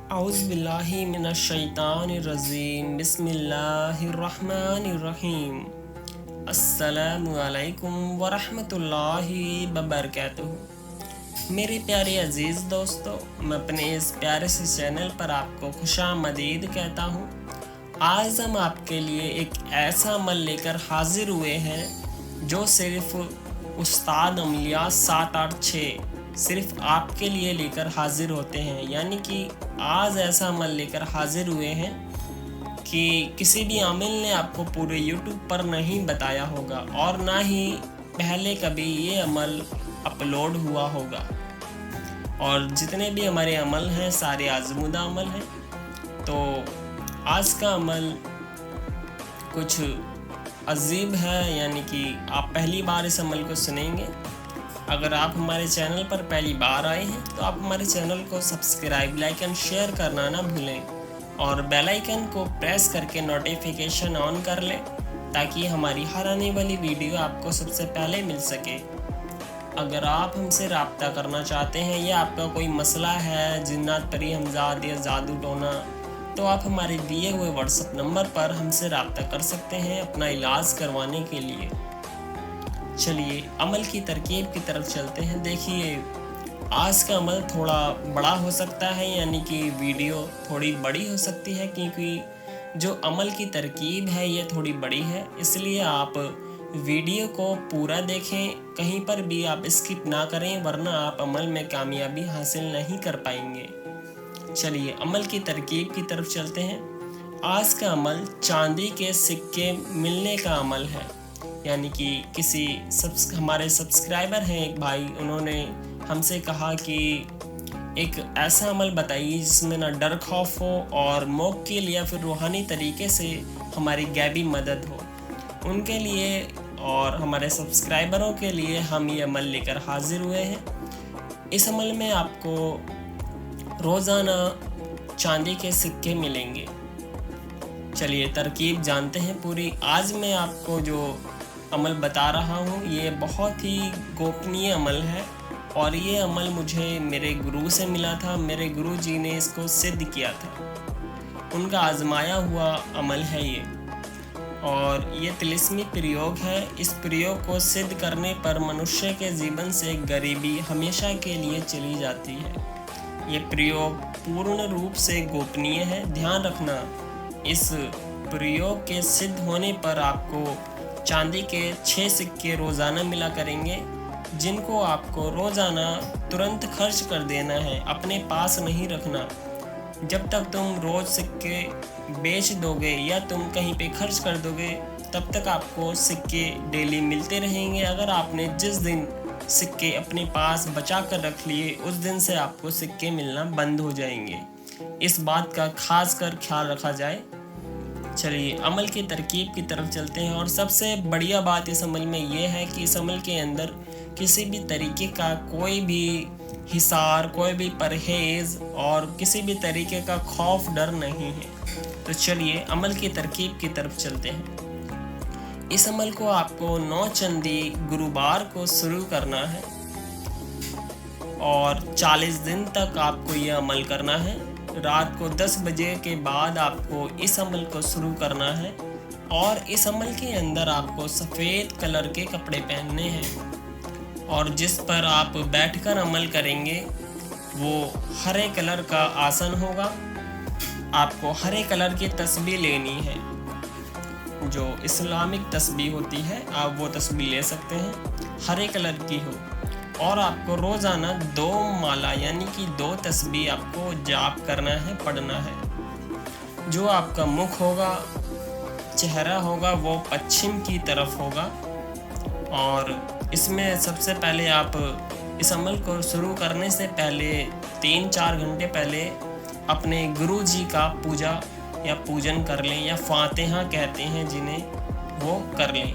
औज़ुबिल्लाहि मिनश्शैतानिर्रजीम बिस्मिल्लाहिर्रहमानिर्रहीम अस्सलामु अलैकुम वरहमतुल्लाहि वबरकातुहू। मेरे प्यारे अज़ीज़ दोस्तों, मैं अपने इस प्यारे से चैनल पर आपको खुशामदीद कहता हूँ। आज हम आपके लिए एक ऐसा अमल लेकर हाजिर हुए हैं जो सिर्फ़ उस्ताद अमलिया 786 सिर्फ़ आपके लिए लेकर हाजिर होते हैं। यानी कि आज ऐसा अमल लेकर हाजिर हुए हैं कि किसी भी आमिल ने आपको पूरे यूट्यूब पर नहीं बताया होगा और ना ही पहले कभी ये अमल अपलोड हुआ होगा। और जितने भी हमारे अमल हैं सारे आज़मूदा अमल हैं। तो आज का अमल कुछ अजीब है, यानी कि आप पहली बार इस अमल को सुनेंगे। अगर आप हमारे चैनल पर पहली बार आए हैं तो आप हमारे चैनल को सब्सक्राइब, लाइक एंड शेयर करना ना भूलें और बेल आइकन को प्रेस करके नोटिफिकेशन ऑन कर लें ताकि हमारी हर आने वाली वीडियो आपको सबसे पहले मिल सके। अगर आप हमसे रब्ता करना चाहते हैं या आपका कोई मसला है, जिन्नात परी हमजाद या जादू टोना, तो आप हमारे दिए हुए व्हाट्सएप नंबर पर हमसे रब्ता कर सकते हैं अपना इलाज करवाने के लिए। चलिए अमल की तरकीब की तरफ चलते हैं। देखिए, आज का अमल थोड़ा बड़ा हो सकता है, यानी कि वीडियो थोड़ी बड़ी हो सकती है क्योंकि जो अमल की तरकीब है ये थोड़ी बड़ी है, इसलिए आप वीडियो को पूरा देखें, कहीं पर भी आप स्किप ना करें वरना आप अमल में कामयाबी हासिल नहीं कर पाएंगे। चलिए अमल की तरकीब की तरफ चलते हैं। आज का अमल चांदी के सिक्के मिलने का अमल है। यानी कि हमारे सब्सक्राइबर हैं एक भाई, उन्होंने हमसे कहा कि एक ऐसा अमल बताइए जिसमें ना डर खौफ हो और मौक़िल या फिर रूहानी तरीके से हमारी गैबी मदद हो। उनके लिए और हमारे सब्सक्राइबरों के लिए हम ये अमल लेकर हाजिर हुए हैं। इस अमल में आपको रोज़ाना चांदी के सिक्के मिलेंगे। चलिए तरकीब जानते हैं पूरी। आज मैं आपको जो अमल बता रहा हूँ ये बहुत ही गोपनीय अमल है और ये अमल मुझे मेरे गुरु से मिला था। मेरे गुरु जी ने इसको सिद्ध किया था, उनका आजमाया हुआ अमल है ये, और ये तिलिस्मी प्रयोग है। इस प्रयोग को सिद्ध करने पर मनुष्य के जीवन से गरीबी हमेशा के लिए चली जाती है। ये प्रयोग पूर्ण रूप से गोपनीय है। ध्यान रखना, इस प्रयोग के सिद्ध होने पर आपको चांदी के 6 सिक्के रोज़ाना मिला करेंगे, जिनको आपको रोज़ाना तुरंत खर्च कर देना है, अपने पास नहीं रखना। जब तक तुम रोज़ सिक्के बेच दोगे या तुम कहीं पे खर्च कर दोगे तब तक आपको सिक्के डेली मिलते रहेंगे। अगर आपने जिस दिन सिक्के अपने पास बचा कर रख लिए उस दिन से आपको सिक्के मिलना बंद हो जाएंगे। इस बात का खास कर ख्याल रखा जाए। चलिए अमल की तरकीब की तरफ चलते हैं। और सबसे बढ़िया बात इस अमल में ये है कि इस अमल के अंदर किसी भी तरीके का कोई भी हिसार, कोई भी परहेज़ और किसी भी तरीके का खौफ डर नहीं है। तो चलिए अमल की तरकीब की तरफ चलते हैं। इस अमल को आपको 9 चंदी गुरुवार को शुरू करना है और 40 दिन तक आपको यह अमल करना है। रात को 10 बजे के बाद आपको इस अमल को शुरू करना है और इस अमल के अंदर आपको सफ़ेद कलर के कपड़े पहनने हैं और जिस पर आप बैठकर अमल करेंगे वो हरे कलर का आसन होगा। आपको हरे कलर की तस्बीह लेनी है, जो इस्लामिक तस्बीह होती है आप वो तस्बीह ले सकते हैं, हरे कलर की हो। और आपको रोज़ाना 2 माला यानी कि 2 तस्बीह आपको जाप करना है, पढ़ना है। जो आपका मुख होगा, चेहरा होगा, वो पश्चिम की तरफ होगा। और इसमें सबसे पहले आप इस अमल को शुरू करने से पहले 3-4 घंटे पहले अपने गुरु जी का पूजा या पूजन कर लें, या फातिहा कहते हैं जिन्हें, वो कर लें।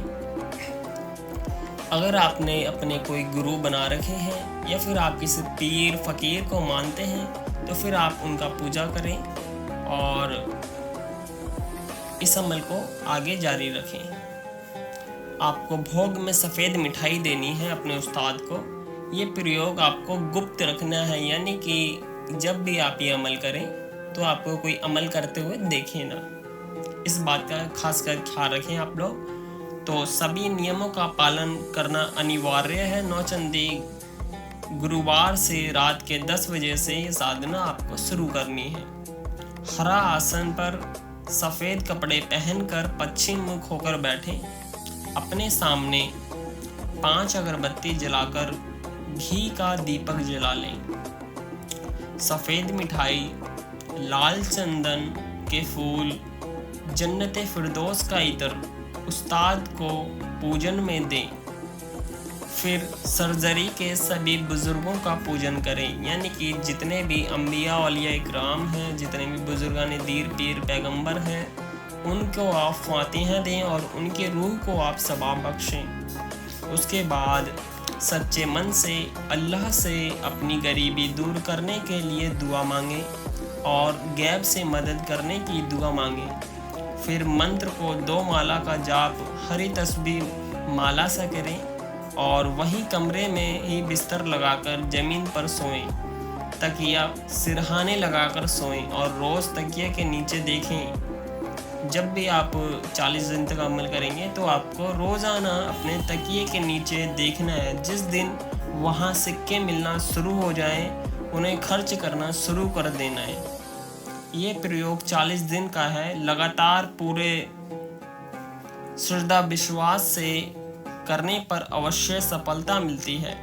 अगर आपने अपने कोई गुरु बना रखे हैं या फिर आप किसी पीर फ़कीर को मानते हैं तो फिर आप उनका पूजा करें और इस अमल को आगे जारी रखें। आपको भोग में सफ़ेद मिठाई देनी है अपने उस्ताद को। ये प्रयोग आपको गुप्त रखना है, यानी कि जब भी आप ये अमल करें तो आपको कोई अमल करते हुए देखे ना। इस बात का खासकर ख्याल रखें आप लोग। तो सभी नियमों का पालन करना अनिवार्य है। नौचंदी गुरुवार से रात के 10 बजे से ये साधना आपको शुरू करनी है। हरा आसन पर सफ़ेद कपड़े पहनकर पश्चिम मुख होकर बैठें। अपने सामने 5 अगरबत्ती जलाकर घी का दीपक जला लें। सफ़ेद मिठाई, लाल चंदन के फूल, जन्नते फिरदौस का इत्र उस्ताद को पूजन में दें। फिर सर्जरी के सभी बुज़ुर्गों का पूजन करें, यानी कि जितने भी अम्बिया औलिया इकराम हैं, जितने भी बुज़ुर्गान दीर पीर पैगंबर हैं, उनको आप फातिहा दें और उनके रूह को आप सवाब बख्शें। उसके बाद सच्चे मन से अल्लाह से अपनी गरीबी दूर करने के लिए दुआ मांगें और गैब से मदद करने की दुआ मांगें। फिर मंत्र को 2 माला का जाप हरी तस्बीह माला सा करें और वहीं कमरे में ही बिस्तर लगाकर ज़मीन पर सोएं। तकिया सिरहाने लगाकर सोएं और रोज़ तकिया के नीचे देखें। जब भी आप 40 दिन तक अमल करेंगे तो आपको रोज़ाना अपने तकिए के नीचे देखना है। जिस दिन वहाँ सिक्के मिलना शुरू हो जाएं, उन्हें खर्च करना शुरू कर देना है। ये प्रयोग 40 दिन का है। लगातार पूरे श्रद्धा विश्वास से करने पर अवश्य सफलता मिलती है।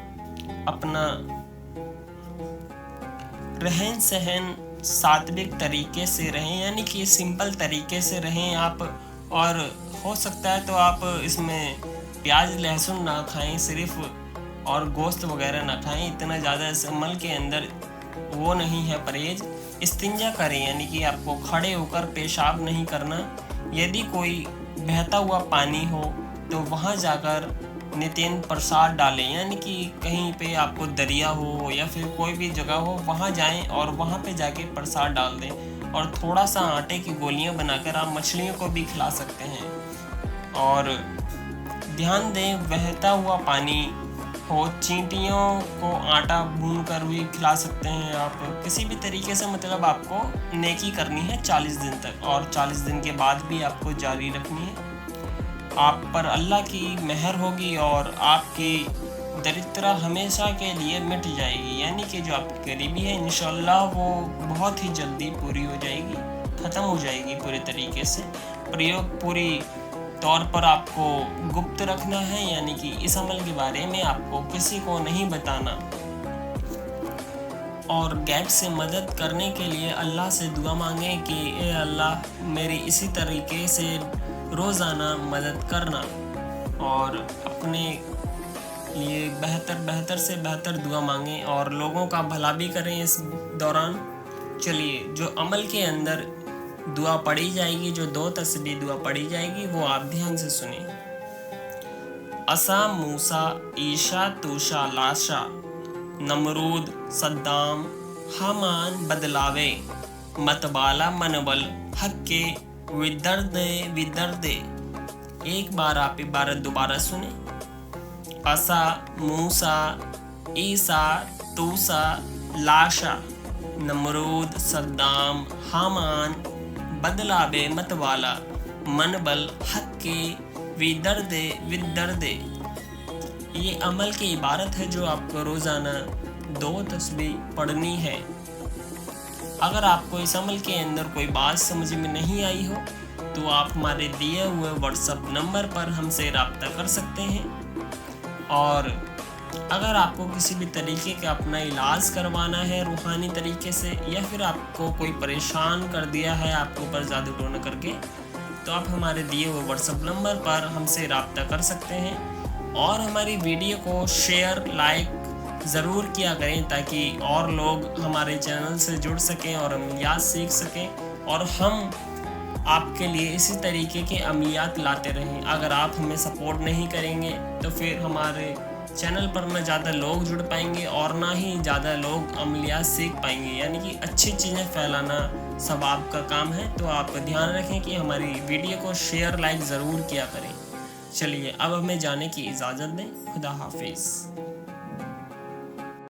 अपना रहन सहन सात्विक तरीके से रहें, यानी कि सिंपल तरीके से रहें आप। और हो सकता है तो आप इसमें प्याज लहसुन ना खाएं सिर्फ, और गोश्त वगैरह ना खाएं। इतना ज़्यादा इस अमल के अंदर वो नहीं है परहेज। इस्तिंजा करें, यानी कि आपको खड़े होकर पेशाब नहीं करना। यदि कोई बहता हुआ पानी हो तो वहाँ जाकर नित्य प्रसाद डालें, यानी कि कहीं पे आपको दरिया हो या फिर कोई भी जगह हो, वहाँ जाएं और वहाँ पे जाके प्रसाद डाल दें। और थोड़ा सा आटे की गोलियाँ बनाकर आप मछलियों को भी खिला सकते हैं। और ध्यान दें, बहता हुआ पानी हो, चींटियों को आटा भून कर भी खिला सकते हैं आप। किसी भी तरीके से मतलब आपको नेकी करनी है 40 दिन तक, और 40 दिन के बाद भी आपको जारी रखनी है। आप पर अल्लाह की मेहर होगी और आपकी दरिद्रता हमेशा के लिए मिट जाएगी, यानी कि जो आपकी गरीबी है इंशाअल्लाह वो बहुत ही जल्दी पूरी हो जाएगी, ख़त्म हो जाएगी पूरे तरीके से। प्रयोग पूरी तौर पर आपको गुप्त रखना है, यानी कि इस अमल के बारे में आपको किसी को नहीं बताना। और गैब से मदद करने के लिए अल्लाह से दुआ मांगें कि ए अल्लाह मेरी इसी तरीके से रोज़ाना मदद करना, और अपने लिए बेहतर से बेहतर दुआ मांगें और लोगों का भला भी करें इस दौरान। चलिए, जो अमल के अंदर दुआ पढ़ी जाएगी, जो 2 तस्बीह दुआ पढ़ी जाएगी, वो आप ध्यान से सुने। असा मूसा ईशा तूशा लाशा, नमरूद सद्दाम हामान बदलावे, मतबाला मनबल हक्के विदर्दे। एक बार आप इबारत दोबारा सुने। असा मूसा ईसा तूसा लाशा, नमरूद सद्दाम हामान बदलावे मतवाला, मनबल हक्के विदर्दे। ये अमल की इबारत है जो आपको रोज़ाना 2 तस्बीह पढ़नी है। अगर आपको इस अमल के अंदर कोई बात समझ में नहीं आई हो तो आप हमारे दिए हुए व्हाट्सएप नंबर पर हमसे रब्ता कर सकते हैं। और अगर आपको किसी भी तरीके का अपना इलाज करवाना है रूहानी तरीके से, या फिर आपको कोई परेशान कर दिया है आपके ऊपर जादू टोना करके, तो आप हमारे दिए हुए व्हाट्सएप नंबर पर हमसे रब्ता कर सकते हैं। और हमारी वीडियो को शेयर लाइक ज़रूर किया करें ताकि और लोग हमारे चैनल से जुड़ सकें और अमलियात सीख सकें, और हम आपके लिए इसी तरीके के अमलियात लाते रहें। अगर आप हमें सपोर्ट नहीं करेंगे तो फिर हमारे चैनल पर ना ज़्यादा लोग जुड़ पाएंगे और ना ही ज़्यादा लोग अमलियात सीख पाएंगे, यानी कि अच्छी चीज़ें फैलाना सवाब का काम है। तो आप ध्यान रखें कि हमारी वीडियो को शेयर लाइक ज़रूर किया करें। चलिए, अब हमें जाने की इजाज़त दें। खुदा हाफिज़।